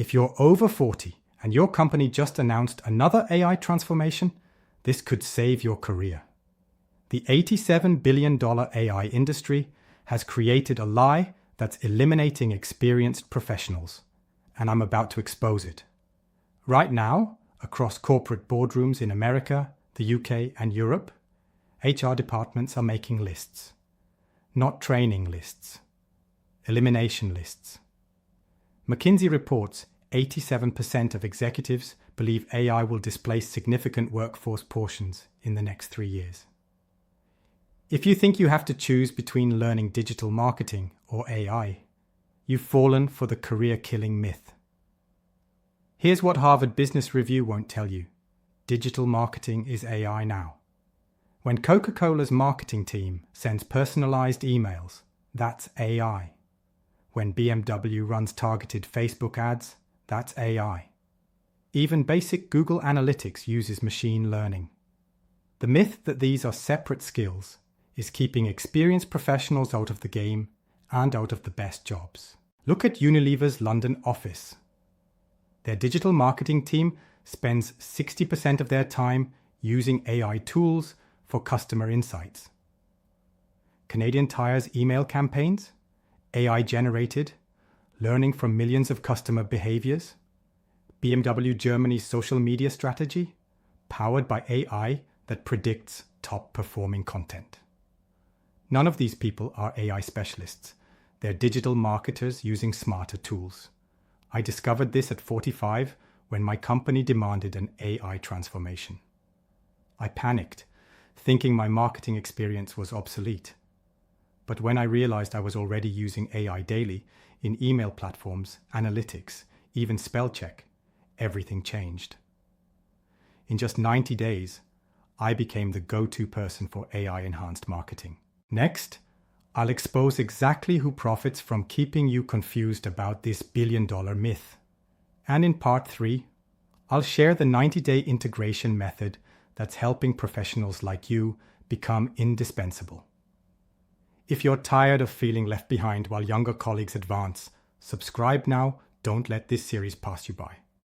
If you're over 40 and your company just announced another AI transformation, this could save your career. The $87 billion AI industry has created a lie that's eliminating experienced professionals, and I'm about to expose it. Right now, across corporate boardrooms in America, the UK, and Europe, HR departments are making lists. Not training lists. Elimination lists. McKinsey reports 87% of executives believe AI will displace significant workforce portions in the next 3 years. If you think you have to choose between learning digital marketing or AI, you've fallen for the career-killing myth. Here's what Harvard Business Review won't tell you. Digital marketing is AI now. When Coca-Cola's marketing team sends personalized emails, that's AI. When BMW runs targeted Facebook ads, that's AI. Even basic Google Analytics uses machine learning. The myth that these are separate skills is keeping experienced professionals out of the game and out of the best jobs. Look at Unilever's London office. Their digital marketing team spends 60% of their time using AI tools for customer insights. Canadian Tire's email campaigns, AI-generated, learning from millions of customer behaviors. BMW Germany's social media strategy, powered by AI that predicts top-performing content. None of these people are AI specialists. They're digital marketers using smarter tools. I discovered this at 45 when my company demanded an AI transformation. I panicked, thinking my marketing experience was obsolete. But when I realized I was already using AI daily in email platforms, analytics, even spell check, everything changed. In just 90 days, I became the go-to person for AI-enhanced marketing. Next, I'll expose exactly who profits from keeping you confused about this billion-dollar myth. And in part 3, I'll share the 90-day integration method that's helping professionals like you become indispensable. If you're tired of feeling left behind while younger colleagues advance, subscribe now. Don't let this series pass you by.